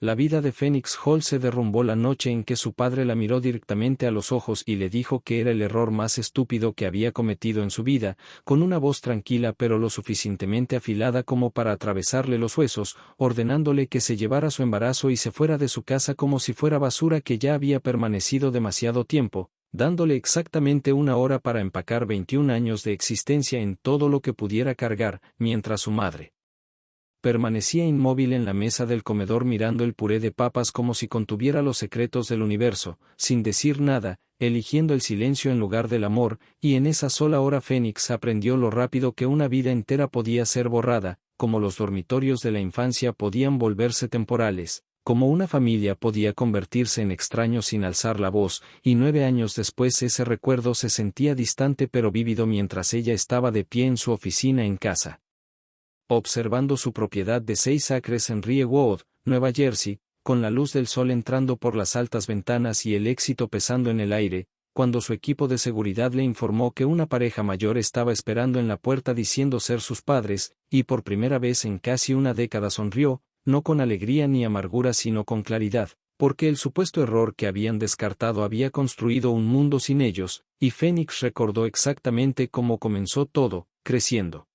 La vida de Phoenix Hall se derrumbó la noche en que su padre la miró directamente a los ojos y le dijo que era el error más estúpido que había cometido en su vida, con una voz tranquila pero lo suficientemente afilada como para atravesarle los huesos, ordenándole que se llevara su embarazo y se fuera de su casa como si fuera basura que ya había permanecido demasiado tiempo, dándole exactamente una hora para empacar 21 años de existencia en todo lo que pudiera cargar, mientras su madre permanecía inmóvil en la mesa del comedor mirando el puré de papas como si contuviera los secretos del universo, sin decir nada, eligiendo el silencio en lugar del amor, y en esa sola hora Phoenix aprendió lo rápido que una vida entera podía ser borrada, como los dormitorios de la infancia podían volverse temporales, como una familia podía convertirse en extraño sin alzar la voz, y 9 años después ese recuerdo se sentía distante pero vívido mientras ella estaba de pie en su oficina en casa, observando su propiedad de 6 acres en Ryewood, Nueva Jersey, con la luz del sol entrando por las altas ventanas y el éxito pesando en el aire, cuando su equipo de seguridad le informó que una pareja mayor estaba esperando en la puerta diciendo ser sus padres, y por primera vez en casi una década sonrió, no con alegría ni amargura sino con claridad, porque el supuesto error que habían descartado había construido un mundo sin ellos, y Phoenix recordó exactamente cómo comenzó todo, creciendo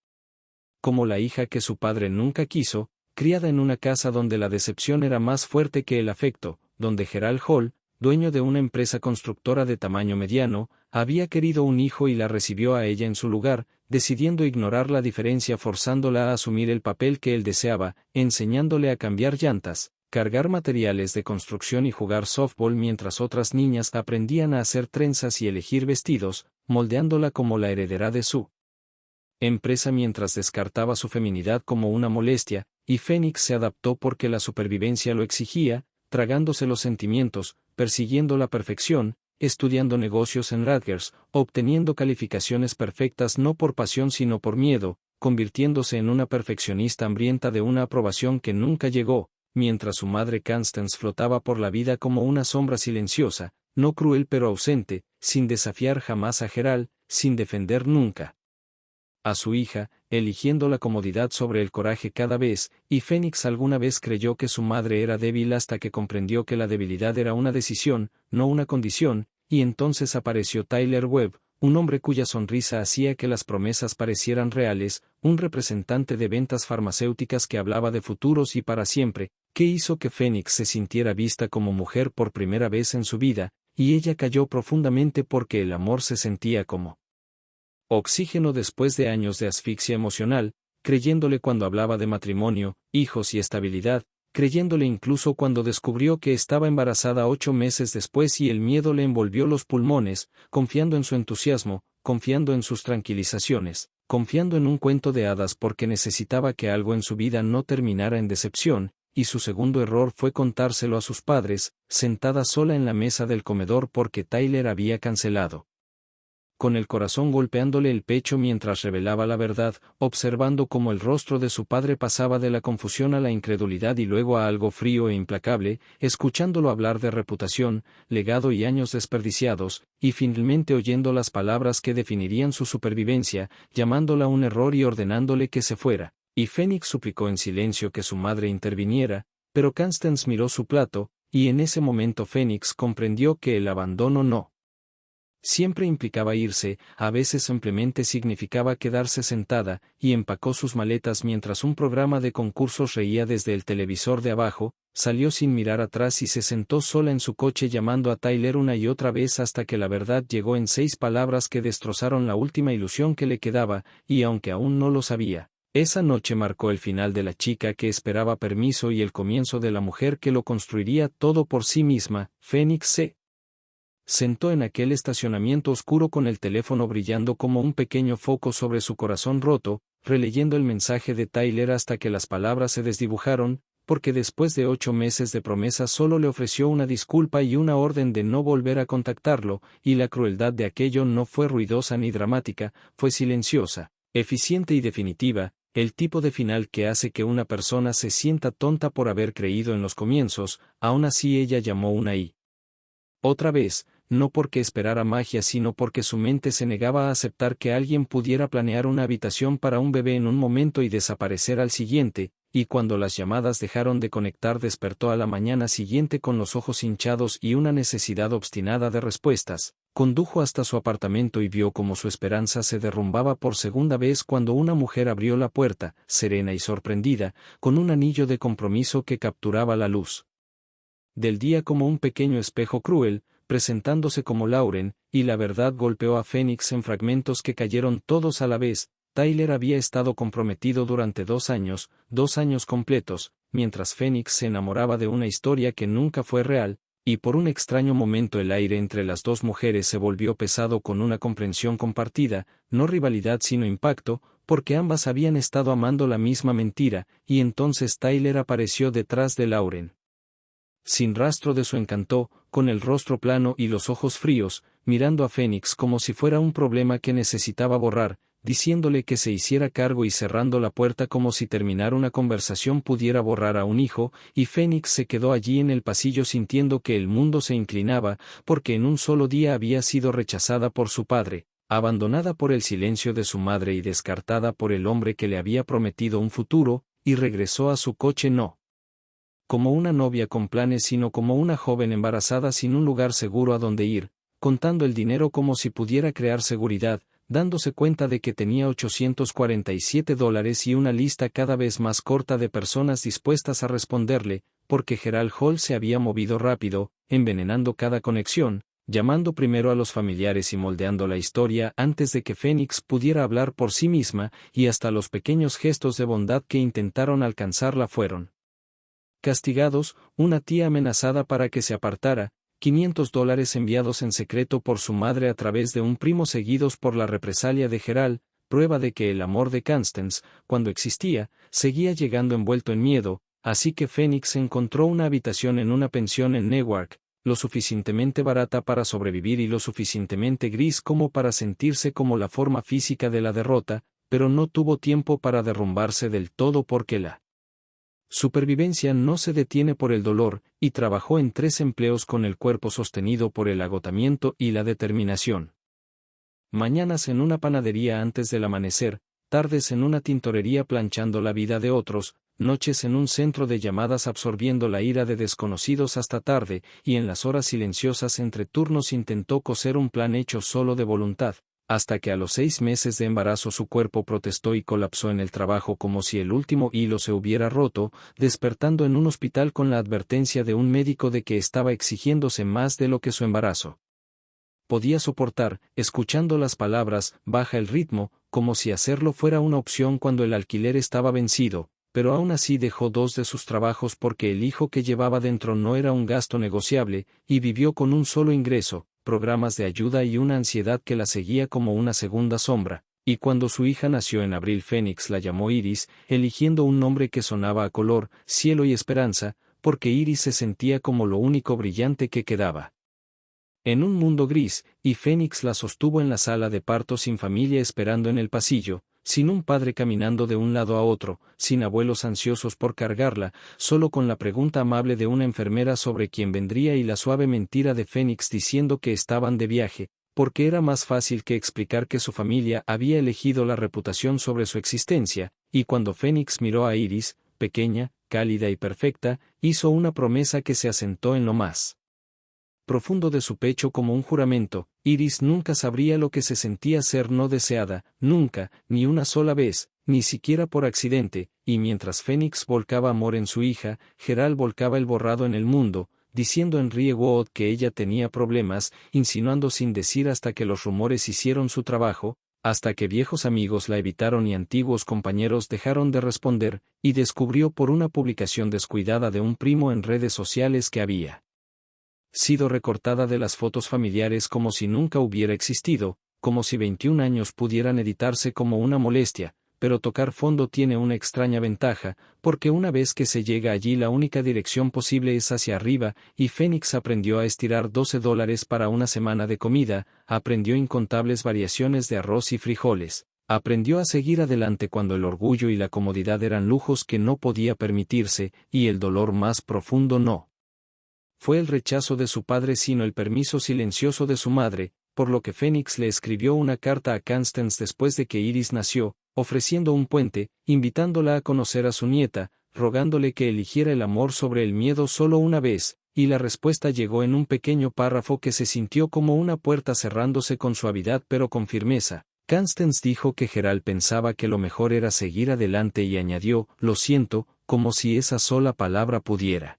como la hija que su padre nunca quiso, criada en una casa donde la decepción era más fuerte que el afecto, donde Gerald Hall, dueño de una empresa constructora de tamaño mediano, había querido un hijo y la recibió a ella en su lugar, decidiendo ignorar la diferencia forzándola a asumir el papel que él deseaba, enseñándole a cambiar llantas, cargar materiales de construcción y jugar softball mientras otras niñas aprendían a hacer trenzas y elegir vestidos, moldeándola como la heredera de su empresa mientras descartaba su feminidad como una molestia, y Phoenix se adaptó porque la supervivencia lo exigía, tragándose los sentimientos, persiguiendo la perfección, estudiando negocios en Rutgers, obteniendo calificaciones perfectas no por pasión sino por miedo, convirtiéndose en una perfeccionista hambrienta de una aprobación que nunca llegó, mientras su madre Constance flotaba por la vida como una sombra silenciosa, no cruel pero ausente, sin desafiar jamás a Gerald, sin defender nunca a su hija, eligiendo la comodidad sobre el coraje cada vez, y Phoenix alguna vez creyó que su madre era débil hasta que comprendió que la debilidad era una decisión, no una condición, y entonces apareció Tyler Webb, un hombre cuya sonrisa hacía que las promesas parecieran reales, un representante de ventas farmacéuticas que hablaba de futuros y para siempre, que hizo que Phoenix se sintiera vista como mujer por primera vez en su vida, y ella cayó profundamente porque el amor se sentía como oxígeno después de años de asfixia emocional, creyéndole cuando hablaba de matrimonio, hijos y estabilidad, creyéndole incluso cuando descubrió que estaba embarazada 8 meses después y el miedo le envolvió los pulmones, confiando en su entusiasmo, confiando en sus tranquilizaciones, confiando en un cuento de hadas porque necesitaba que algo en su vida no terminara en decepción, y su segundo error fue contárselo a sus padres, sentada sola en la mesa del comedor porque Tyler había cancelado, con el corazón golpeándole el pecho mientras revelaba la verdad, observando cómo el rostro de su padre pasaba de la confusión a la incredulidad y luego a algo frío e implacable, escuchándolo hablar de reputación, legado y años desperdiciados, y finalmente oyendo las palabras que definirían su supervivencia, llamándola un error y ordenándole que se fuera, y Phoenix suplicó en silencio que su madre interviniera, pero Constance miró su plato, y en ese momento Phoenix comprendió que el abandono no siempre implicaba irse, a veces simplemente significaba quedarse sentada, y empacó sus maletas mientras un programa de concursos reía desde el televisor de abajo, salió sin mirar atrás y se sentó sola en su coche llamando a Tyler una y otra vez hasta que la verdad llegó en 6 palabras que destrozaron la última ilusión que le quedaba, y aunque aún no lo sabía, esa noche marcó el final de la chica que esperaba permiso y el comienzo de la mujer que lo construiría todo por sí misma. Phoenix se sentó en aquel estacionamiento oscuro con el teléfono brillando como un pequeño foco sobre su corazón roto, releyendo el mensaje de Tyler hasta que las palabras se desdibujaron, porque después de 8 meses de promesa solo le ofreció una disculpa y una orden de no volver a contactarlo, y la crueldad de aquello no fue ruidosa ni dramática, fue silenciosa, eficiente y definitiva, el tipo de final que hace que una persona se sienta tonta por haber creído en los comienzos. Aún así ella llamó una y otra vez, no porque esperara magia sino porque su mente se negaba a aceptar que alguien pudiera planear una habitación para un bebé en un momento y desaparecer al siguiente, y cuando las llamadas dejaron de conectar despertó a la mañana siguiente con los ojos hinchados y una necesidad obstinada de respuestas. Condujo hasta su apartamento y vio cómo su esperanza se derrumbaba por segunda vez cuando una mujer abrió la puerta, serena y sorprendida, con un anillo de compromiso que capturaba la luz del día como un pequeño espejo cruel, presentándose como Lauren, y la verdad golpeó a Phoenix en fragmentos que cayeron todos a la vez. Tyler había estado comprometido durante 2 años completos, mientras Phoenix se enamoraba de una historia que nunca fue real, y por un extraño momento el aire entre las dos mujeres se volvió pesado con una comprensión compartida, no rivalidad sino impacto, porque ambas habían estado amando la misma mentira, y entonces Tyler apareció detrás de Lauren. Sin rastro de su encanto, con el rostro plano y los ojos fríos, mirando a Phoenix como si fuera un problema que necesitaba borrar, diciéndole que se hiciera cargo y cerrando la puerta como si terminar una conversación pudiera borrar a un hijo, y Phoenix se quedó allí en el pasillo sintiendo que el mundo se inclinaba, porque en un solo día había sido rechazada por su padre, abandonada por el silencio de su madre y descartada por el hombre que le había prometido un futuro, y regresó a su coche no como una novia con planes sino como una joven embarazada sin un lugar seguro a donde ir, contando el dinero como si pudiera crear seguridad, dándose cuenta de que tenía $847 y una lista cada vez más corta de personas dispuestas a responderle, porque Gerald Hall se había movido rápido, envenenando cada conexión, llamando primero a los familiares y moldeando la historia antes de que Phoenix pudiera hablar por sí misma, y hasta los pequeños gestos de bondad que intentaron alcanzarla fueron castigados, una tía amenazada para que se apartara, $500 enviados en secreto por su madre a través de un primo seguidos por la represalia de Gerald, prueba de que el amor de Constance, cuando existía, seguía llegando envuelto en miedo, así que Phoenix encontró una habitación en una pensión en Newark, lo suficientemente barata para sobrevivir y lo suficientemente gris como para sentirse como la forma física de la derrota, pero no tuvo tiempo para derrumbarse del todo porque la supervivencia no se detiene por el dolor, y trabajó en 3 empleos con el cuerpo sostenido por el agotamiento y la determinación. Mañanas en una panadería antes del amanecer, tardes en una tintorería planchando la vida de otros, noches en un centro de llamadas absorbiendo la ira de desconocidos hasta tarde, y en las horas silenciosas entre turnos intentó coser un plan hecho solo de voluntad, hasta que a los 6 meses de embarazo su cuerpo protestó y colapsó en el trabajo como si el último hilo se hubiera roto, despertando en un hospital con la advertencia de un médico de que estaba exigiéndose más de lo que su embarazo podía soportar, escuchando las palabras, baja el ritmo, como si hacerlo fuera una opción cuando el alquiler estaba vencido, pero aún así dejó 2 de sus trabajos porque el hijo que llevaba dentro no era un gasto negociable, y vivió con un solo ingreso, programas de ayuda y una ansiedad que la seguía como una segunda sombra, y cuando su hija nació en abril Phoenix la llamó Iris, eligiendo un nombre que sonaba a color, cielo y esperanza, porque Iris se sentía como lo único brillante que quedaba en un mundo gris, y Phoenix la sostuvo en la sala de parto sin familia esperando en el pasillo, sin un padre caminando de un lado a otro, sin abuelos ansiosos por cargarla, solo con la pregunta amable de una enfermera sobre quién vendría y la suave mentira de Phoenix diciendo que estaban de viaje, porque era más fácil que explicar que su familia había elegido la reputación sobre su existencia, y cuando Phoenix miró a Iris, pequeña, cálida y perfecta, hizo una promesa que se asentó en lo más profundo de su pecho como un juramento. Iris nunca sabría lo que se sentía ser no deseada, nunca, ni una sola vez, ni siquiera por accidente, y mientras Phoenix volcaba amor en su hija, Gerald volcaba el borrado en el mundo, diciendo en Riewood que ella tenía problemas, insinuando sin decir hasta que los rumores hicieron su trabajo, hasta que viejos amigos la evitaron y antiguos compañeros dejaron de responder, y descubrió por una publicación descuidada de un primo en redes sociales que había sido recortada de las fotos familiares como si nunca hubiera existido, como si 21 años pudieran editarse como una molestia, pero tocar fondo tiene una extraña ventaja, porque una vez que se llega allí la única dirección posible es hacia arriba, y Phoenix aprendió a estirar $12 para una semana de comida, aprendió incontables variaciones de arroz y frijoles, aprendió a seguir adelante cuando el orgullo y la comodidad eran lujos que no podía permitirse, y el dolor más profundo no fue el rechazo de su padre sino el permiso silencioso de su madre, por lo que Phoenix le escribió una carta a Constance después de que Iris nació, ofreciendo un puente, invitándola a conocer a su nieta. rogándole que eligiera el amor sobre el miedo solo una vez, y la respuesta llegó en un pequeño párrafo que se sintió como una puerta cerrándose con suavidad pero con firmeza. Constance dijo que Gerald pensaba que lo mejor era seguir adelante y añadió, lo siento, como si esa sola palabra pudiera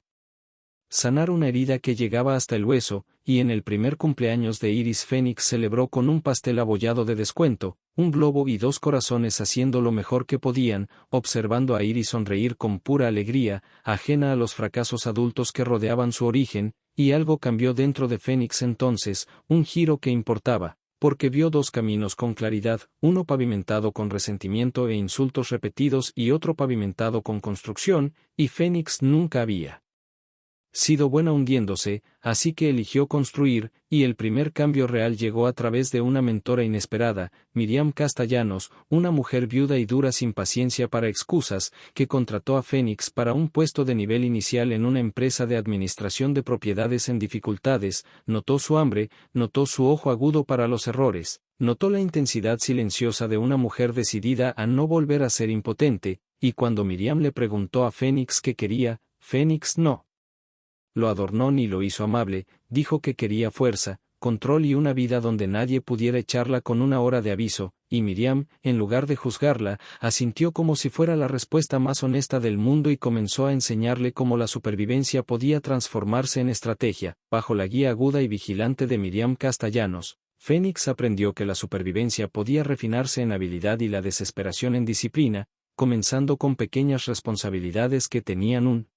sanar una herida que llegaba hasta el hueso, y en el primer cumpleaños de Iris Phoenix celebró con un pastel abollado de descuento, un globo y 2 corazones haciendo lo mejor que podían, observando a Iris sonreír con pura alegría, ajena a los fracasos adultos que rodeaban su origen, y algo cambió dentro de Phoenix entonces, un giro que importaba, porque vio 2 caminos con claridad, uno pavimentado con resentimiento e insultos repetidos y otro pavimentado con construcción, y Phoenix nunca había sido buena hundiéndose, así que eligió construir, y el primer cambio real llegó a través de una mentora inesperada, Miriam Castellanos, una mujer viuda y dura sin paciencia para excusas, que contrató a Phoenix para un puesto de nivel inicial en una empresa de administración de propiedades en dificultades, notó su hambre, notó su ojo agudo para los errores, notó la intensidad silenciosa de una mujer decidida a no volver a ser impotente, y cuando Miriam le preguntó a Phoenix qué quería, Phoenix no lo adornó ni lo hizo amable, dijo que quería fuerza, control y una vida donde nadie pudiera echarla con una hora de aviso, y Miriam, en lugar de juzgarla, asintió como si fuera la respuesta más honesta del mundo y comenzó a enseñarle cómo la supervivencia podía transformarse en estrategia. Bajo la guía aguda y vigilante de Miriam Castellanos, Phoenix aprendió que la supervivencia podía refinarse en habilidad y la desesperación en disciplina, comenzando con pequeñas responsabilidades que tenían un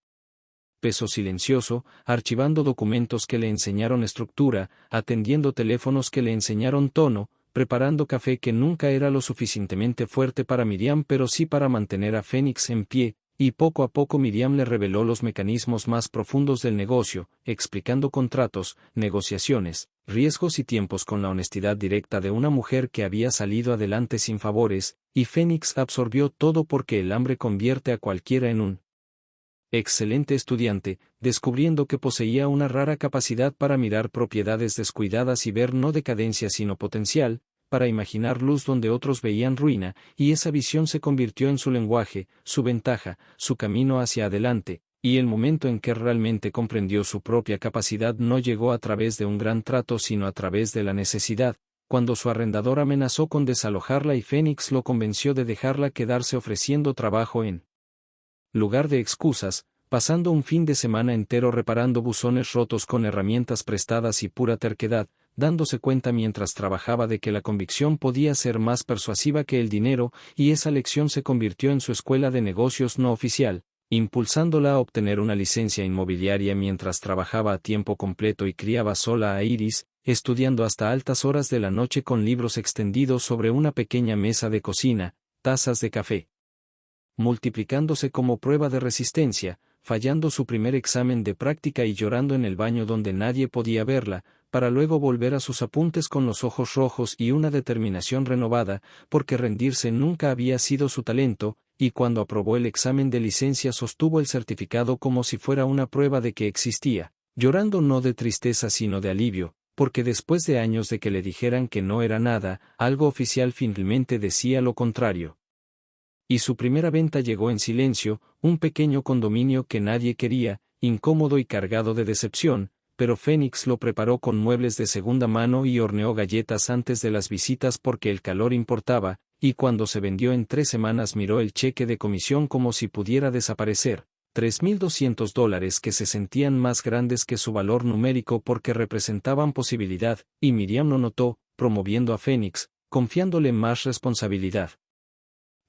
peso silencioso, archivando documentos que le enseñaron estructura, atendiendo teléfonos que le enseñaron tono, preparando café que nunca era lo suficientemente fuerte para Miriam pero sí para mantener a Phoenix en pie, y poco a poco Miriam le reveló los mecanismos más profundos del negocio, explicando contratos, negociaciones, riesgos y tiempos con la honestidad directa de una mujer que había salido adelante sin favores, y Phoenix absorbió todo porque el hambre convierte a cualquiera en un excelente estudiante, descubriendo que poseía una rara capacidad para mirar propiedades descuidadas y ver no decadencia sino potencial, para imaginar luz donde otros veían ruina, y esa visión se convirtió en su lenguaje, su ventaja, su camino hacia adelante, y el momento en que realmente comprendió su propia capacidad no llegó a través de un gran trato sino a través de la necesidad, cuando su arrendador amenazó con desalojarla y Phoenix lo convenció de dejarla quedarse ofreciendo trabajo en lugar de excusas, pasando un fin de semana entero reparando buzones rotos con herramientas prestadas y pura terquedad, dándose cuenta mientras trabajaba de que la convicción podía ser más persuasiva que el dinero, y esa lección se convirtió en su escuela de negocios no oficial, impulsándola a obtener una licencia inmobiliaria mientras trabajaba a tiempo completo y criaba sola a Iris, estudiando hasta altas horas de la noche con libros extendidos sobre una pequeña mesa de cocina, tazas de café multiplicándose como prueba de resistencia, fallando su primer examen de práctica y llorando en el baño donde nadie podía verla, para luego volver a sus apuntes con los ojos rojos y una determinación renovada, porque rendirse nunca había sido su talento, y cuando aprobó el examen de licencia sostuvo el certificado como si fuera una prueba de que existía, llorando no de tristeza sino de alivio, porque después de años de que le dijeran que no era nada, algo oficial finalmente decía lo contrario. Y su primera venta llegó en silencio, un pequeño condominio que nadie quería, incómodo y cargado de decepción, pero Phoenix lo preparó con muebles de segunda mano y horneó galletas antes de las visitas porque el calor importaba, y cuando se vendió en 3 semanas miró el cheque de comisión como si pudiera desaparecer, $3,200 que se sentían más grandes que su valor numérico porque representaban posibilidad, y Miriam lo notó, promoviendo a Phoenix, confiándole más responsabilidad,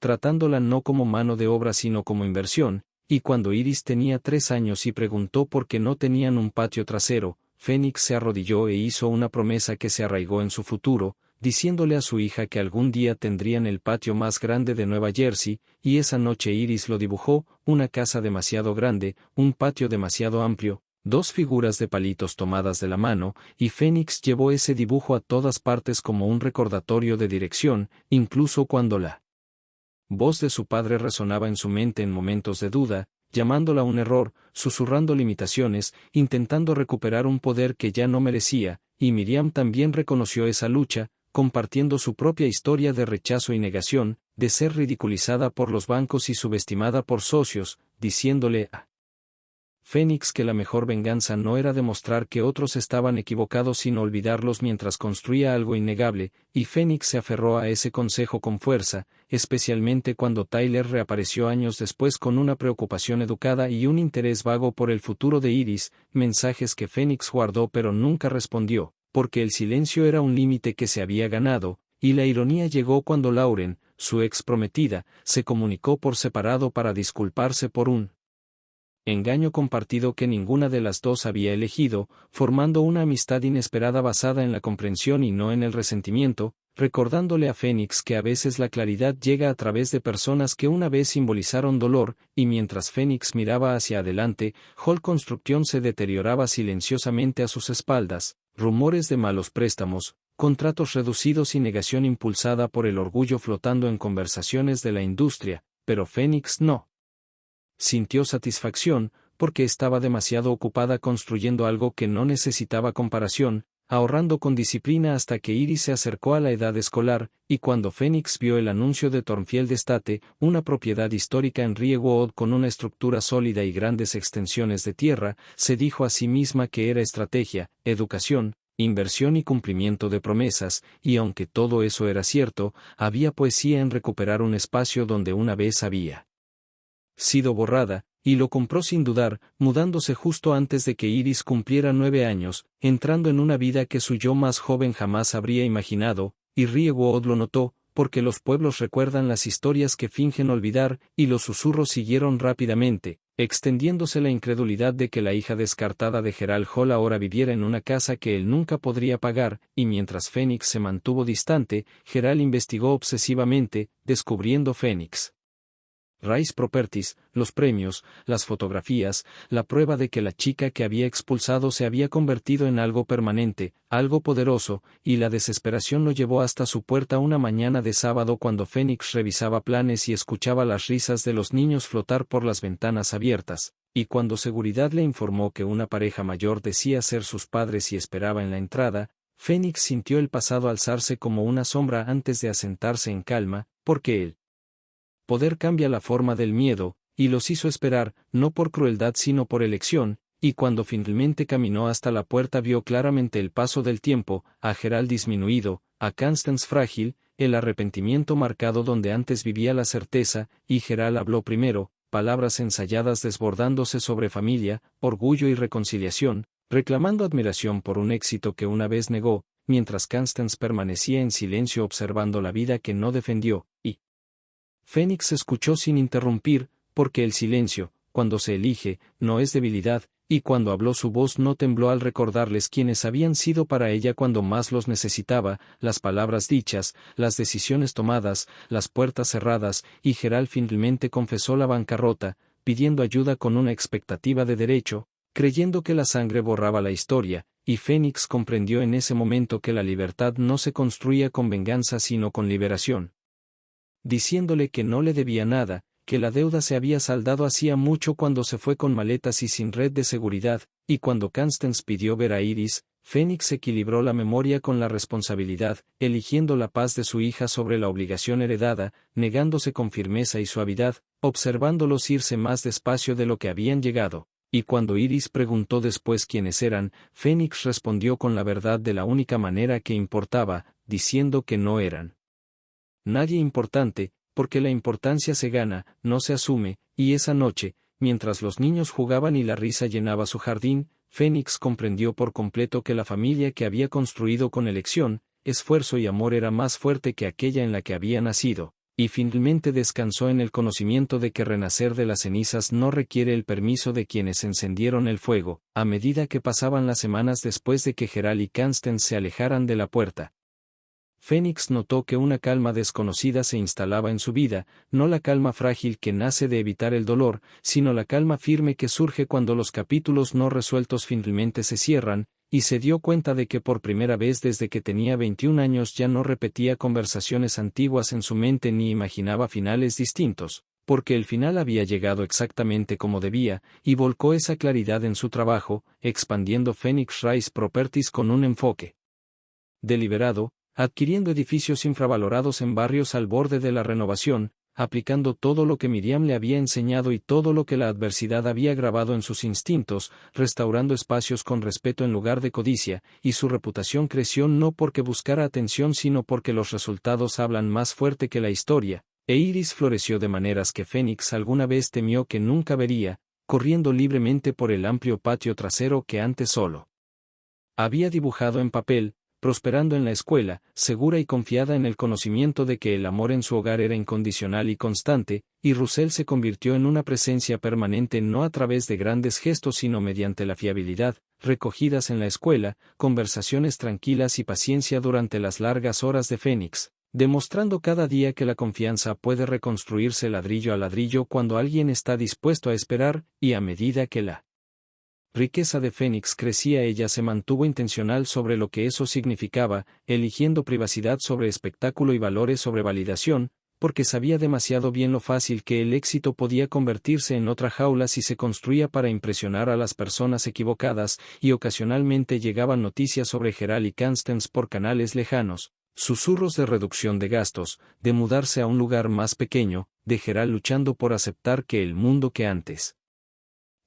tratándola no como mano de obra sino como inversión, y cuando Iris tenía 3 años y preguntó por qué no tenían un patio trasero, Phoenix se arrodilló e hizo una promesa que se arraigó en su futuro, diciéndole a su hija que algún día tendrían el patio más grande de Nueva Jersey, y esa noche Iris lo dibujó, una casa demasiado grande, un patio demasiado amplio, 2 figuras de palitos tomadas de la mano, y Phoenix llevó ese dibujo a todas partes como un recordatorio de dirección, incluso cuando la voz de su padre resonaba en su mente en momentos de duda, llamándola un error, susurrando limitaciones, intentando recuperar un poder que ya no merecía, y Miriam también reconoció esa lucha, compartiendo su propia historia de rechazo y negación, de ser ridiculizada por los bancos y subestimada por socios, diciéndole a Fénix que la mejor venganza no era demostrar que otros estaban equivocados sino olvidarlos mientras construía algo innegable, y Fénix se aferró a ese consejo con fuerza, especialmente cuando Tyler reapareció años después con una preocupación educada y un interés vago por el futuro de Iris, mensajes que Fénix guardó pero nunca respondió, porque el silencio era un límite que se había ganado, y la ironía llegó cuando Lauren, su ex prometida, se comunicó por separado para disculparse por un engaño compartido que ninguna de las dos había elegido, formando una amistad inesperada basada en la comprensión y no en el resentimiento, recordándole a Fénix que a veces la claridad llega a través de personas que una vez simbolizaron dolor, y mientras Fénix miraba hacia adelante, Hall Construction se deterioraba silenciosamente a sus espaldas, rumores de malos préstamos, contratos reducidos y negación impulsada por el orgullo flotando en conversaciones de la industria, pero Fénix no sintió satisfacción, porque estaba demasiado ocupada construyendo algo que no necesitaba comparación, ahorrando con disciplina hasta que Iris se acercó a la edad escolar, y cuando Fénix vio el anuncio de Thornfield Estate, una propiedad histórica en Riewood con una estructura sólida y grandes extensiones de tierra, se dijo a sí misma que era estrategia, educación, inversión y cumplimiento de promesas, y aunque todo eso era cierto, había poesía en recuperar un espacio donde una vez había sido borrada, y lo compró sin dudar, mudándose justo antes de que Iris cumpliera 9 años, entrando en una vida que su yo más joven jamás habría imaginado, y Riewood lo notó, porque los pueblos recuerdan las historias que fingen olvidar, y los susurros siguieron rápidamente, extendiéndose la incredulidad de que la hija descartada de Gerald Hall ahora viviera en una casa que él nunca podría pagar, y mientras Fénix se mantuvo distante, Gerald investigó obsesivamente, descubriendo Fénix Rice Properties, los premios, las fotografías, la prueba de que la chica que había expulsado se había convertido en algo permanente, algo poderoso, y la desesperación lo llevó hasta su puerta una mañana de sábado cuando Fénix revisaba planes y escuchaba las risas de los niños flotar por las ventanas abiertas, y cuando seguridad le informó que una pareja mayor decía ser sus padres y esperaba en la entrada, Fénix sintió el pasado alzarse como una sombra antes de asentarse en calma, porque él poder cambia la forma del miedo, y los hizo esperar, no por crueldad sino por elección, y cuando finalmente caminó hasta la puerta vio claramente el paso del tiempo, a Gerald disminuido, a Constance frágil, el arrepentimiento marcado donde antes vivía la certeza, y Gerald habló primero, palabras ensayadas desbordándose sobre familia, orgullo y reconciliación, reclamando admiración por un éxito que una vez negó, mientras Constance permanecía en silencio observando la vida que no defendió, y Fénix escuchó sin interrumpir, porque el silencio, cuando se elige, no es debilidad, y cuando habló su voz no tembló al recordarles quiénes habían sido para ella cuando más los necesitaba, las palabras dichas, las decisiones tomadas, las puertas cerradas, y Gerald finalmente confesó la bancarrota, pidiendo ayuda con una expectativa de derecho, creyendo que la sangre borraba la historia, y Fénix comprendió en ese momento que la libertad no se construía con venganza sino con liberación, diciéndole que no le debía nada, que la deuda se había saldado hacía mucho cuando se fue con maletas y sin red de seguridad, y cuando Constance pidió ver a Iris, Fénix equilibró la memoria con la responsabilidad, eligiendo la paz de su hija sobre la obligación heredada, negándose con firmeza y suavidad, observándolos irse más despacio de lo que habían llegado. Y cuando Iris preguntó después quiénes eran, Fénix respondió con la verdad de la única manera que importaba, diciendo que no eran nadie importante, porque la importancia se gana, no se asume, y esa noche, mientras los niños jugaban y la risa llenaba su jardín, Fénix comprendió por completo que la familia que había construido con elección, esfuerzo y amor era más fuerte que aquella en la que había nacido, y finalmente descansó en el conocimiento de que renacer de las cenizas no requiere el permiso de quienes encendieron el fuego, a medida que pasaban las semanas después de que Gerald y Constance se alejaran de la puerta. Fénix notó que una calma desconocida se instalaba en su vida, no la calma frágil que nace de evitar el dolor, sino la calma firme que surge cuando los capítulos no resueltos finalmente se cierran, y se dio cuenta de que por primera vez desde que tenía 21 años ya no repetía conversaciones antiguas en su mente ni imaginaba finales distintos, porque el final había llegado exactamente como debía, y volcó esa claridad en su trabajo, expandiendo Fénix Rice Properties con un enfoque deliberado, adquiriendo edificios infravalorados en barrios al borde de la renovación, aplicando todo lo que Miriam le había enseñado y todo lo que la adversidad había grabado en sus instintos, restaurando espacios con respeto en lugar de codicia, y su reputación creció no porque buscara atención sino porque los resultados hablan más fuerte que la historia, e Iris floreció de maneras que Fénix alguna vez temió que nunca vería, corriendo libremente por el amplio patio trasero que antes solo había dibujado en papel, prosperando en la escuela, segura y confiada en el conocimiento de que el amor en su hogar era incondicional y constante, y Russell se convirtió en una presencia permanente no a través de grandes gestos sino mediante la fiabilidad, recogidas en la escuela, conversaciones tranquilas y paciencia durante las largas horas de Fénix, demostrando cada día que la confianza puede reconstruirse ladrillo a ladrillo cuando alguien está dispuesto a esperar, y a medida que la riqueza de Fénix crecía ella se mantuvo intencional sobre lo que eso significaba, eligiendo privacidad sobre espectáculo y valores sobre validación, porque sabía demasiado bien lo fácil que el éxito podía convertirse en otra jaula si se construía para impresionar a las personas equivocadas, y ocasionalmente llegaban noticias sobre Gerald y Constance por canales lejanos, susurros de reducción de gastos, de mudarse a un lugar más pequeño, de Gerald luchando por aceptar que el mundo que antes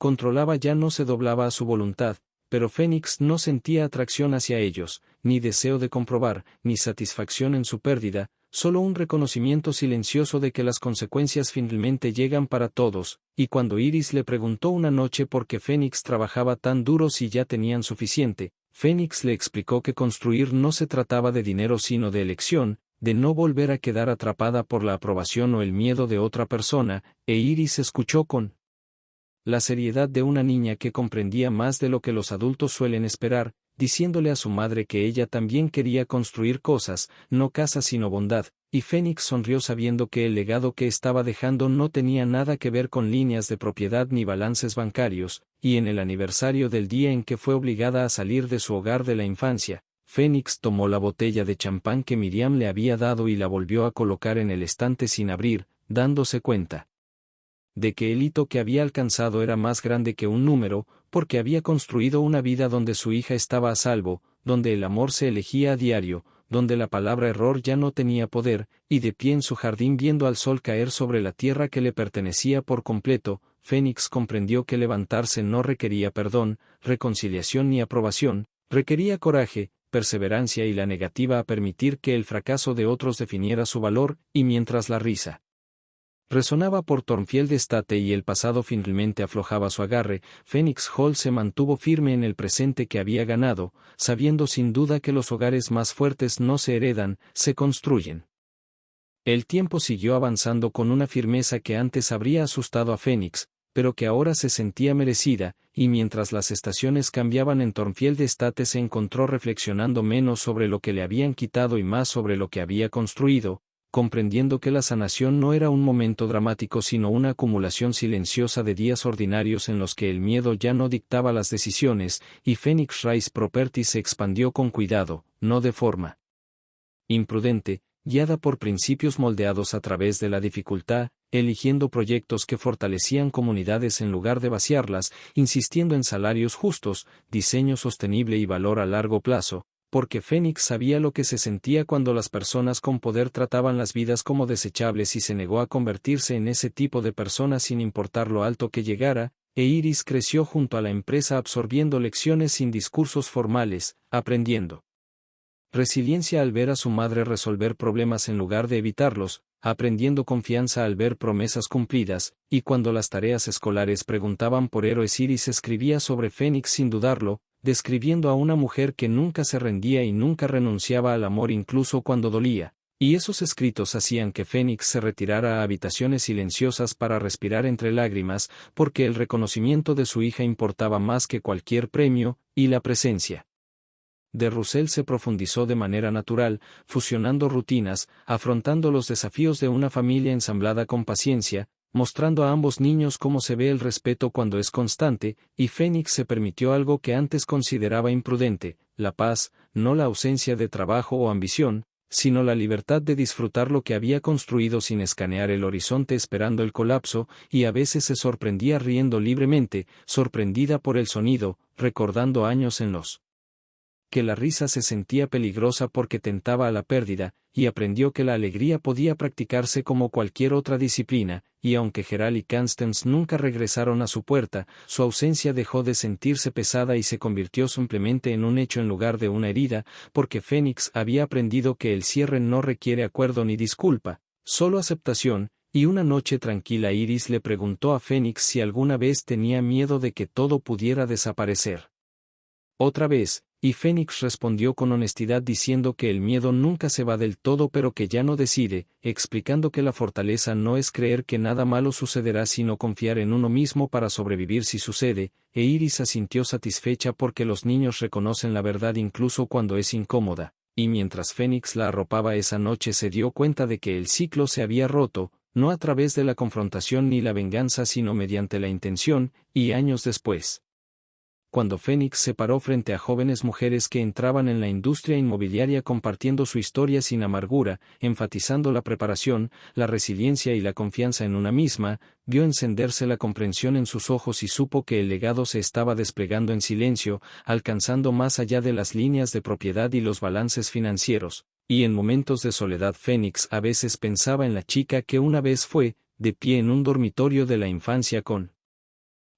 controlaba ya no se doblaba a su voluntad, pero Fénix no sentía atracción hacia ellos, ni deseo de comprobar, ni satisfacción en su pérdida, solo un reconocimiento silencioso de que las consecuencias finalmente llegan para todos, y cuando Iris le preguntó una noche por qué Fénix trabajaba tan duro si ya tenían suficiente, Fénix le explicó que construir no se trataba de dinero sino de elección, de no volver a quedar atrapada por la aprobación o el miedo de otra persona, e Iris escuchó con la seriedad de una niña que comprendía más de lo que los adultos suelen esperar, diciéndole a su madre que ella también quería construir cosas, no casas sino bondad, y Fénix sonrió sabiendo que el legado que estaba dejando no tenía nada que ver con líneas de propiedad ni balances bancarios, y en el aniversario del día en que fue obligada a salir de su hogar de la infancia, Fénix tomó la botella de champán que Miriam le había dado y la volvió a colocar en el estante sin abrir, dándose cuenta de que el hito que había alcanzado era más grande que un número, porque había construido una vida donde su hija estaba a salvo, donde el amor se elegía a diario, donde la palabra error ya no tenía poder, y de pie en su jardín viendo al sol caer sobre la tierra que le pertenecía por completo, Fénix comprendió que levantarse no requería perdón, reconciliación ni aprobación, requería coraje, perseverancia y la negativa a permitir que el fracaso de otros definiera su valor, y mientras la risa resonaba por Thornfield Estate y el pasado finalmente aflojaba su agarre, Phoenix Hall se mantuvo firme en el presente que había ganado, sabiendo sin duda que los hogares más fuertes no se heredan, se construyen. El tiempo siguió avanzando con una firmeza que antes habría asustado a Phoenix, pero que ahora se sentía merecida, y mientras las estaciones cambiaban en Thornfield Estate se encontró reflexionando menos sobre lo que le habían quitado y más sobre lo que había construido, comprendiendo que la sanación no era un momento dramático sino una acumulación silenciosa de días ordinarios en los que el miedo ya no dictaba las decisiones, y Phoenix Rise Properties se expandió con cuidado, no de forma imprudente, guiada por principios moldeados a través de la dificultad, eligiendo proyectos que fortalecían comunidades en lugar de vaciarlas, insistiendo en salarios justos, diseño sostenible y valor a largo plazo, porque Phoenix sabía lo que se sentía cuando las personas con poder trataban las vidas como desechables y se negó a convertirse en ese tipo de personas sin importar lo alto que llegara, e Iris creció junto a la empresa absorbiendo lecciones sin discursos formales, aprendiendo resiliencia al ver a su madre resolver problemas en lugar de evitarlos, aprendiendo confianza al ver promesas cumplidas, y cuando las tareas escolares preguntaban por héroes Iris escribía sobre Phoenix sin dudarlo, describiendo a una mujer que nunca se rendía y nunca renunciaba al amor incluso cuando dolía, y esos escritos hacían que Phoenix se retirara a habitaciones silenciosas para respirar entre lágrimas, porque el reconocimiento de su hija importaba más que cualquier premio, y la presencia de Russell se profundizó de manera natural, fusionando rutinas, afrontando los desafíos de una familia ensamblada con paciencia, mostrando a ambos niños cómo se ve el respeto cuando es constante, y Phoenix se permitió algo que antes consideraba imprudente, la paz, no la ausencia de trabajo o ambición, sino la libertad de disfrutar lo que había construido sin escanear el horizonte esperando el colapso, y a veces se sorprendía riendo libremente, sorprendida por el sonido, recordando años en los que la risa se sentía peligrosa porque tentaba a la pérdida, y aprendió que la alegría podía practicarse como cualquier otra disciplina, y aunque Geralt y Constance nunca regresaron a su puerta, su ausencia dejó de sentirse pesada y se convirtió simplemente en un hecho en lugar de una herida, porque Fénix había aprendido que el cierre no requiere acuerdo ni disculpa, solo aceptación, y una noche tranquila Iris le preguntó a Fénix si alguna vez tenía miedo de que todo pudiera desaparecer. Otra vez, y Fénix respondió con honestidad diciendo que el miedo nunca se va del todo pero que ya no decide, explicando que la fortaleza no es creer que nada malo sucederá sino confiar en uno mismo para sobrevivir si sucede, e Iris asintió satisfecha porque los niños reconocen la verdad incluso cuando es incómoda, y mientras Fénix la arropaba esa noche se dio cuenta de que el ciclo se había roto, no a través de la confrontación ni la venganza sino mediante la intención, y años después, cuando Fénix se paró frente a jóvenes mujeres que entraban en la industria inmobiliaria compartiendo su historia sin amargura, enfatizando la preparación, la resiliencia y la confianza en una misma, vio encenderse la comprensión en sus ojos y supo que el legado se estaba desplegando en silencio, alcanzando más allá de las líneas de propiedad y los balances financieros, y en momentos de soledad Fénix a veces pensaba en la chica que una vez fue, de pie en un dormitorio de la infancia con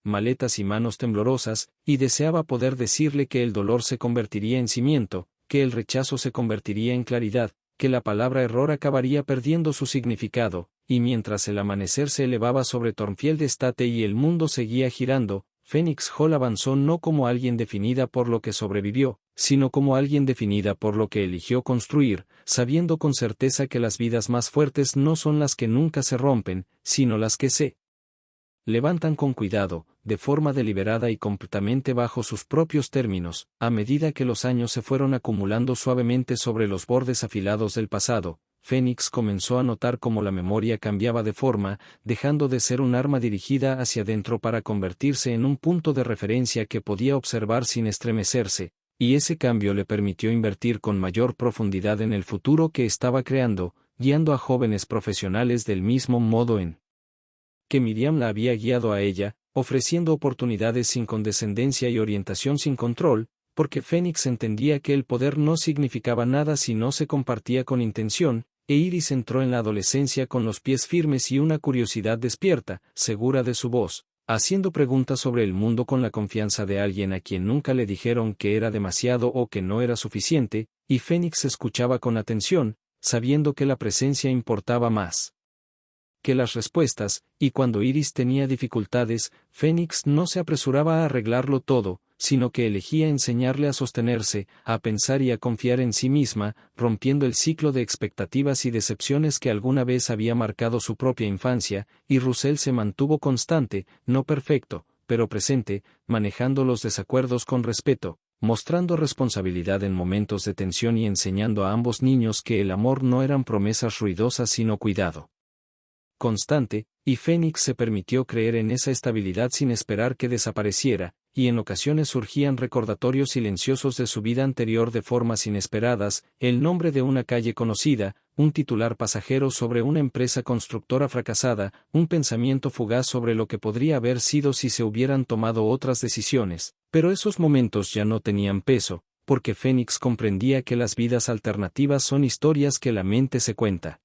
maletas y manos temblorosas, y deseaba poder decirle que el dolor se convertiría en cimiento, que el rechazo se convertiría en claridad, que la palabra error acabaría perdiendo su significado, y mientras el amanecer se elevaba sobre Thornfieldestate y el mundo seguía girando, Phoenix Hall avanzó no como alguien definida por lo que sobrevivió, sino como alguien definida por lo que eligió construir, sabiendo con certeza que las vidas más fuertes no son las que nunca se rompen, sino las que se levantan con cuidado, de forma deliberada y completamente bajo sus propios términos, a medida que los años se fueron acumulando suavemente sobre los bordes afilados del pasado. Fénix comenzó a notar cómo la memoria cambiaba de forma, dejando de ser un arma dirigida hacia adentro para convertirse en un punto de referencia que podía observar sin estremecerse, y ese cambio le permitió invertir con mayor profundidad en el futuro que estaba creando, guiando a jóvenes profesionales del mismo modo en que Miriam la había guiado a ella, ofreciendo oportunidades sin condescendencia y orientación sin control, porque Fénix entendía que el poder no significaba nada si no se compartía con intención, e Iris entró en la adolescencia con los pies firmes y una curiosidad despierta, segura de su voz, haciendo preguntas sobre el mundo con la confianza de alguien a quien nunca le dijeron que era demasiado o que no era suficiente, y Fénix escuchaba con atención, sabiendo que la presencia importaba más que las respuestas, y cuando Iris tenía dificultades, Fénix no se apresuraba a arreglarlo todo, sino que elegía enseñarle a sostenerse, a pensar y a confiar en sí misma, rompiendo el ciclo de expectativas y decepciones que alguna vez había marcado su propia infancia, y Russell se mantuvo constante, no perfecto, pero presente, manejando los desacuerdos con respeto, mostrando responsabilidad en momentos de tensión y enseñando a ambos niños que el amor no eran promesas ruidosas sino cuidado constante, y Fénix se permitió creer en esa estabilidad sin esperar que desapareciera, y en ocasiones surgían recordatorios silenciosos de su vida anterior de formas inesperadas, el nombre de una calle conocida, un titular pasajero sobre una empresa constructora fracasada, un pensamiento fugaz sobre lo que podría haber sido si se hubieran tomado otras decisiones, pero esos momentos ya no tenían peso, porque Fénix comprendía que las vidas alternativas son historias que la mente se cuenta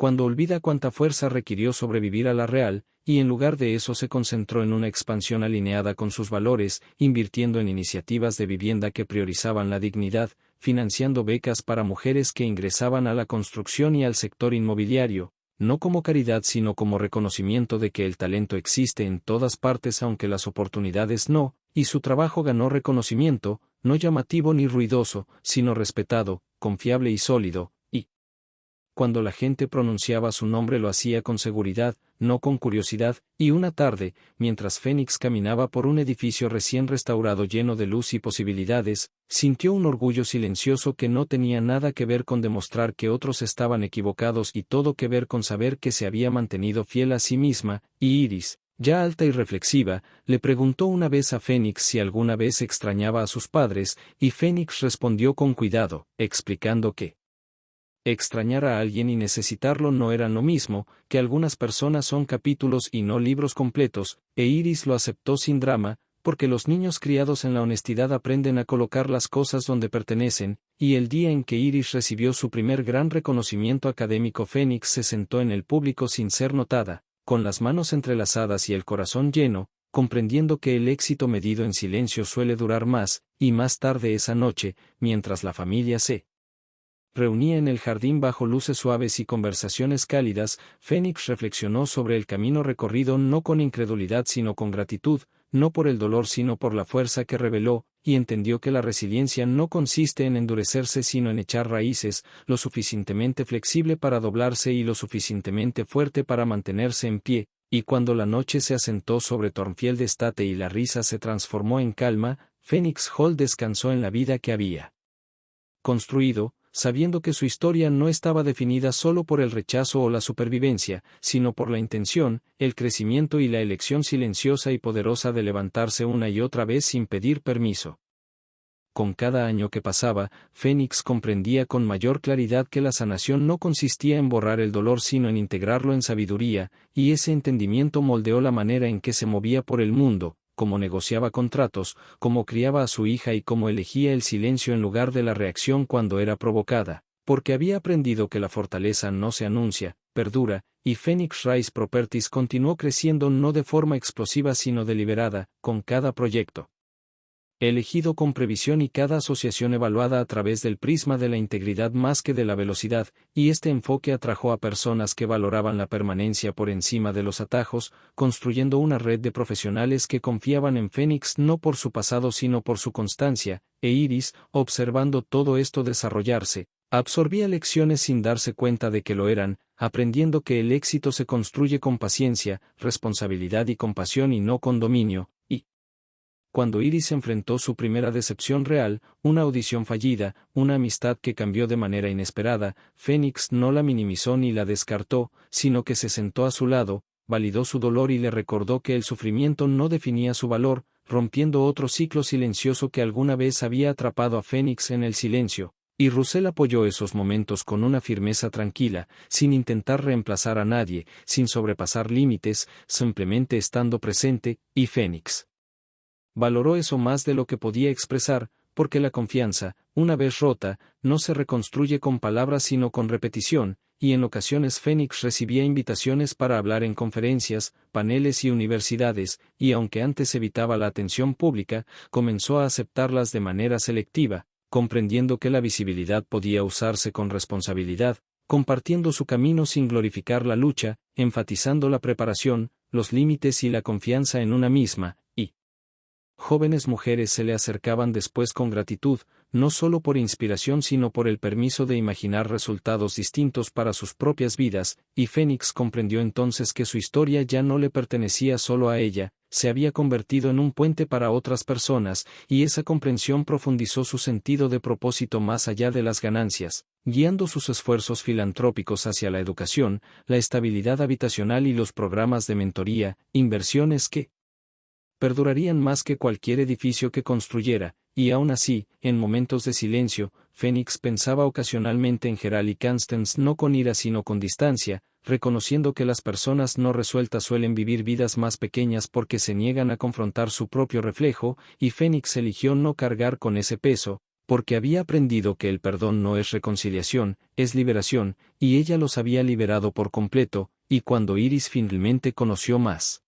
cuando olvida cuánta fuerza requirió sobrevivir a la real, y en lugar de eso se concentró en una expansión alineada con sus valores, invirtiendo en iniciativas de vivienda que priorizaban la dignidad, financiando becas para mujeres que ingresaban a la construcción y al sector inmobiliario, no como caridad sino como reconocimiento de que el talento existe en todas partes aunque las oportunidades no, y su trabajo ganó reconocimiento, no llamativo ni ruidoso, sino respetado, confiable y sólido. Cuando la gente pronunciaba su nombre lo hacía con seguridad, no con curiosidad, y una tarde, mientras Fénix caminaba por un edificio recién restaurado lleno de luz y posibilidades, sintió un orgullo silencioso que no tenía nada que ver con demostrar que otros estaban equivocados y todo que ver con saber que se había mantenido fiel a sí misma, y Iris, ya alta y reflexiva, le preguntó una vez a Fénix si alguna vez extrañaba a sus padres, y Fénix respondió con cuidado, explicando que extrañar a alguien y necesitarlo no eran lo mismo, que algunas personas son capítulos y no libros completos, e Iris lo aceptó sin drama, porque los niños criados en la honestidad aprenden a colocar las cosas donde pertenecen, y el día en que Iris recibió su primer gran reconocimiento académico, Phoenix se sentó en el público sin ser notada, con las manos entrelazadas y el corazón lleno, comprendiendo que el éxito medido en silencio suele durar más, y más tarde esa noche, mientras la familia se reunía en el jardín bajo luces suaves y conversaciones cálidas, Phoenix reflexionó sobre el camino recorrido no con incredulidad sino con gratitud, no por el dolor sino por la fuerza que reveló, y entendió que la resiliencia no consiste en endurecerse sino en echar raíces, lo suficientemente flexible para doblarse y lo suficientemente fuerte para mantenerse en pie, y cuando la noche se asentó sobre Thornfield Estate y la risa se transformó en calma, Phoenix Hall descansó en la vida que había construido, sabiendo que su historia no estaba definida solo por el rechazo o la supervivencia, sino por la intención, el crecimiento y la elección silenciosa y poderosa de levantarse una y otra vez sin pedir permiso. Con cada año que pasaba, Phoenix comprendía con mayor claridad que la sanación no consistía en borrar el dolor sino en integrarlo en sabiduría, y ese entendimiento moldeó la manera en que se movía por el mundo, cómo negociaba contratos, cómo criaba a su hija y cómo elegía el silencio en lugar de la reacción cuando era provocada, porque había aprendido que la fortaleza no se anuncia, perdura, y Phoenix Rise Properties continuó creciendo no de forma explosiva sino deliberada, con cada proyecto elegido con previsión y cada asociación evaluada a través del prisma de la integridad más que de la velocidad, y este enfoque atrajo a personas que valoraban la permanencia por encima de los atajos, construyendo una red de profesionales que confiaban en Phoenix no por su pasado sino por su constancia, e Iris, observando todo esto desarrollarse, absorbía lecciones sin darse cuenta de que lo eran, aprendiendo que el éxito se construye con paciencia, responsabilidad y compasión y no con dominio. Cuando Iris enfrentó su primera decepción real, una audición fallida, una amistad que cambió de manera inesperada, Phoenix no la minimizó ni la descartó, sino que se sentó a su lado, validó su dolor y le recordó que el sufrimiento no definía su valor, rompiendo otro ciclo silencioso que alguna vez había atrapado a Phoenix en el silencio. Y Russell apoyó esos momentos con una firmeza tranquila, sin intentar reemplazar a nadie, sin sobrepasar límites, simplemente estando presente, y Phoenix valoró eso más de lo que podía expresar, porque la confianza, una vez rota, no se reconstruye con palabras sino con repetición, y en ocasiones Phoenix recibía invitaciones para hablar en conferencias, paneles y universidades, y aunque antes evitaba la atención pública, comenzó a aceptarlas de manera selectiva, comprendiendo que la visibilidad podía usarse con responsabilidad, compartiendo su camino sin glorificar la lucha, enfatizando la preparación, los límites y la confianza en una misma, y jóvenes mujeres se le acercaban después con gratitud, no solo por inspiración sino por el permiso de imaginar resultados distintos para sus propias vidas, y Phoenix comprendió entonces que su historia ya no le pertenecía solo a ella, se había convertido en un puente para otras personas, y esa comprensión profundizó su sentido de propósito más allá de las ganancias, guiando sus esfuerzos filantrópicos hacia la educación, la estabilidad habitacional y los programas de mentoría, inversiones que perdurarían más que cualquier edificio que construyera, y aún así, en momentos de silencio, Phoenix pensaba ocasionalmente en Gerald y Constance no con ira sino con distancia, reconociendo que las personas no resueltas suelen vivir vidas más pequeñas porque se niegan a confrontar su propio reflejo, y Phoenix eligió no cargar con ese peso, porque había aprendido que el perdón no es reconciliación, es liberación, y ella los había liberado por completo, y cuando Iris finalmente conoció más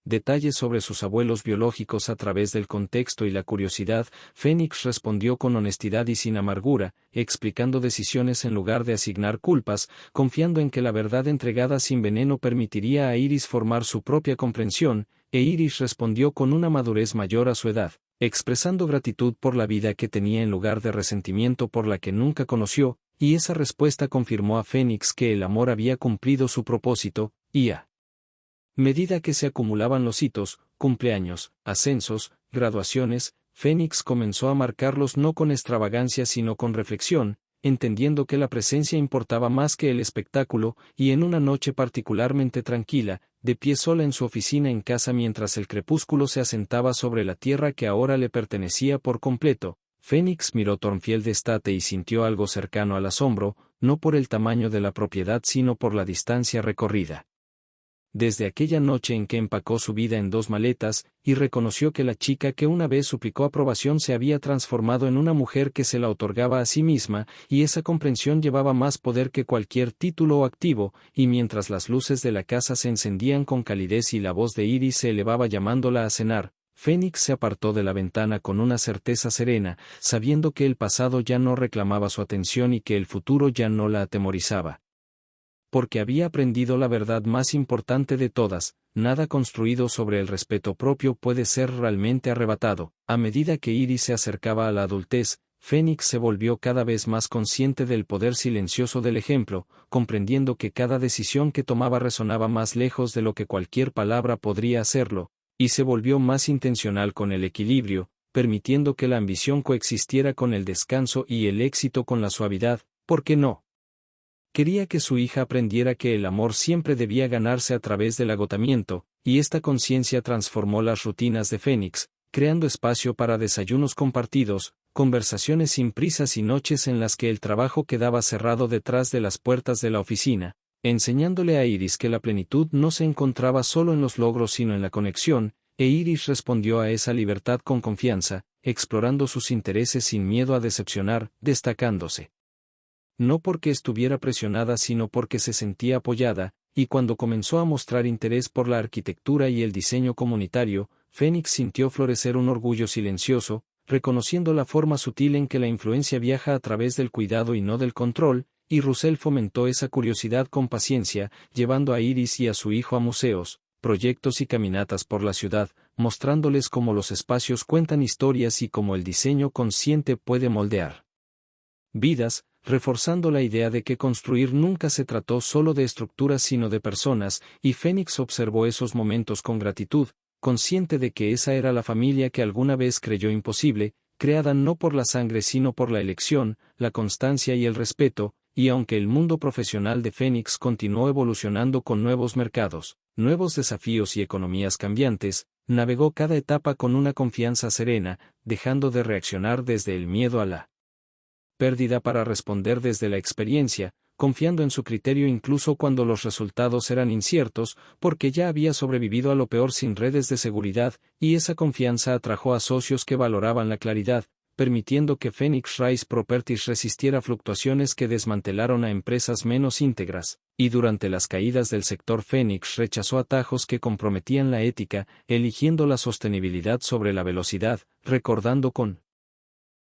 detalles sobre sus abuelos biológicos a través del contexto y la curiosidad, Phoenix respondió con honestidad y sin amargura, explicando decisiones en lugar de asignar culpas, confiando en que la verdad entregada sin veneno permitiría a Iris formar su propia comprensión, e Iris respondió con una madurez mayor a su edad, expresando gratitud por la vida que tenía en lugar de resentimiento por la que nunca conoció, y esa respuesta confirmó a Phoenix que el amor había cumplido su propósito, y a medida que se acumulaban los hitos, cumpleaños, ascensos, graduaciones, Phoenix comenzó a marcarlos no con extravagancia sino con reflexión, entendiendo que la presencia importaba más que el espectáculo, y en una noche particularmente tranquila, de pie sola en su oficina en casa mientras el crepúsculo se asentaba sobre la tierra que ahora le pertenecía por completo, Phoenix miró Thornfield Estate y sintió algo cercano al asombro, no por el tamaño de la propiedad sino por la distancia recorrida. desde aquella noche en que empacó su vida en 2 maletas, y reconoció que la chica que una vez suplicó aprobación se había transformado en una mujer que se la otorgaba a sí misma, y esa comprensión llevaba más poder que cualquier título o activo, y mientras las luces de la casa se encendían con calidez y la voz de Iris se elevaba llamándola a cenar, Fénix se apartó de la ventana con una certeza serena, sabiendo que el pasado ya no reclamaba su atención y que el futuro ya no la atemorizaba. Porque había aprendido la verdad más importante de todas: nada construido sobre el respeto propio puede ser realmente arrebatado. A medida que Iris se acercaba a la adultez, Fénix se volvió cada vez más consciente del poder silencioso del ejemplo, comprendiendo que cada decisión que tomaba resonaba más lejos de lo que cualquier palabra podría hacerlo, y se volvió más intencional con el equilibrio, permitiendo que la ambición coexistiera con el descanso y el éxito con la suavidad. ¿Por qué no? Quería que su hija aprendiera que el amor siempre debía ganarse a través del agotamiento, y esta conciencia transformó las rutinas de Fénix, creando espacio para desayunos compartidos, conversaciones sin prisas y noches en las que el trabajo quedaba cerrado detrás de las puertas de la oficina, enseñándole a Iris que la plenitud no se encontraba solo en los logros sino en la conexión, e Iris respondió a esa libertad con confianza, explorando sus intereses sin miedo a decepcionar, destacándose. No porque estuviera presionada sino porque se sentía apoyada, y cuando comenzó a mostrar interés por la arquitectura y el diseño comunitario, Fénix sintió florecer un orgullo silencioso, reconociendo la forma sutil en que la influencia viaja a través del cuidado y no del control, y Russell fomentó esa curiosidad con paciencia, llevando a Iris y a su hijo a museos, proyectos y caminatas por la ciudad, mostrándoles cómo los espacios cuentan historias y cómo el diseño consciente puede moldear vidas, reforzando la idea de que construir nunca se trató solo de estructuras sino de personas, y Fénix observó esos momentos con gratitud, consciente de que esa era la familia que alguna vez creyó imposible, creada no por la sangre sino por la elección, la constancia y el respeto, y aunque el mundo profesional de Fénix continuó evolucionando con nuevos mercados, nuevos desafíos y economías cambiantes, navegó cada etapa con una confianza serena, dejando de reaccionar desde el miedo a la pérdida para responder desde la experiencia, confiando en su criterio incluso cuando los resultados eran inciertos, porque ya había sobrevivido a lo peor sin redes de seguridad, y esa confianza atrajo a socios que valoraban la claridad, permitiendo que Phoenix Rise Properties resistiera fluctuaciones que desmantelaron a empresas menos íntegras, y durante las caídas del sector Phoenix rechazó atajos que comprometían la ética, eligiendo la sostenibilidad sobre la velocidad, recordando con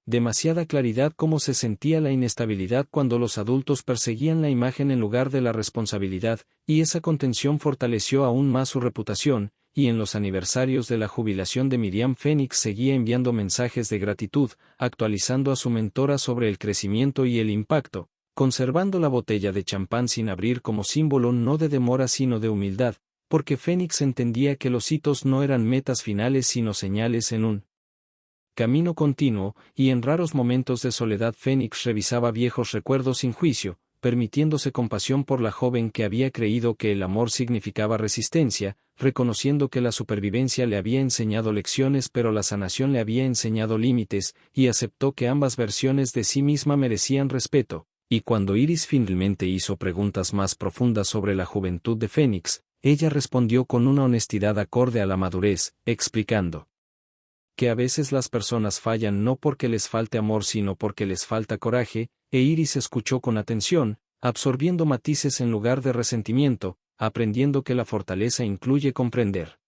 demasiada claridad cómo se sentía la inestabilidad cuando los adultos perseguían la imagen en lugar de la responsabilidad, y esa contención fortaleció aún más su reputación, y en los aniversarios de la jubilación de Miriam Phoenix seguía enviando mensajes de gratitud, actualizando a su mentora sobre el crecimiento y el impacto, conservando la botella de champán sin abrir como símbolo no de demora sino de humildad, porque Phoenix entendía que los hitos no eran metas finales sino señales en un camino continuo, y en raros momentos de soledad Phoenix revisaba viejos recuerdos sin juicio, permitiéndose compasión por la joven que había creído que el amor significaba resistencia, reconociendo que la supervivencia le había enseñado lecciones pero la sanación le había enseñado límites, y aceptó que ambas versiones de sí misma merecían respeto, y cuando Iris finalmente hizo preguntas más profundas sobre la juventud de Phoenix, ella respondió con una honestidad acorde a la madurez, explicando que a veces las personas fallan no porque les falte amor sino porque les falta coraje, e Iris escuchó con atención, absorbiendo matices en lugar de resentimiento, aprendiendo que la fortaleza incluye comprender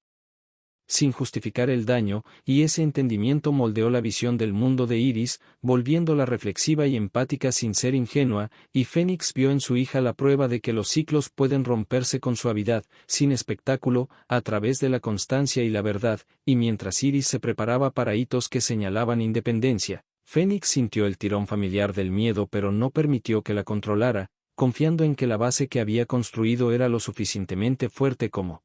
sin justificar el daño, y ese entendimiento moldeó la visión del mundo de Iris, volviéndola reflexiva y empática sin ser ingenua, y Phoenix vio en su hija la prueba de que los ciclos pueden romperse con suavidad, sin espectáculo, a través de la constancia y la verdad, y mientras Iris se preparaba para hitos que señalaban independencia, Phoenix sintió el tirón familiar del miedo pero no permitió que la controlara, confiando en que la base que había construido era lo suficientemente fuerte como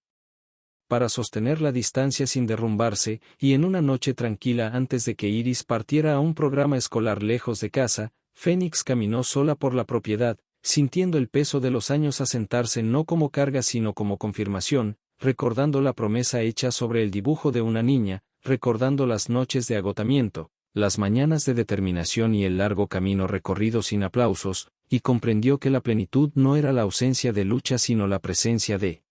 para sostener la distancia sin derrumbarse, y en una noche tranquila antes de que Iris partiera a un programa escolar lejos de casa, Phoenix caminó sola por la propiedad, sintiendo el peso de los años asentarse no como carga sino como confirmación, recordando la promesa hecha sobre el dibujo de una niña, recordando las noches de agotamiento, las mañanas de determinación y el largo camino recorrido sin aplausos, y comprendió que la plenitud no era la ausencia de lucha sino la presencia de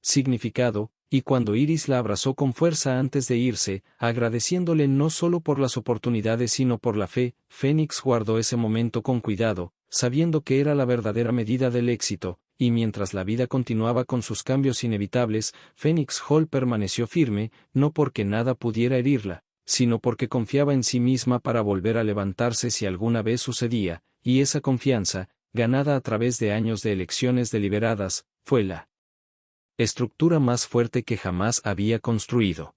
significado, y cuando Iris la abrazó con fuerza antes de irse, agradeciéndole no solo por las oportunidades sino por la fe, Phoenix guardó ese momento con cuidado, sabiendo que era la verdadera medida del éxito, y mientras la vida continuaba con sus cambios inevitables, Phoenix Hall permaneció firme, no porque nada pudiera herirla, sino porque confiaba en sí misma para volver a levantarse si alguna vez sucedía, y esa confianza, ganada a través de años de elecciones deliberadas, fue la estructura más fuerte que jamás había construido.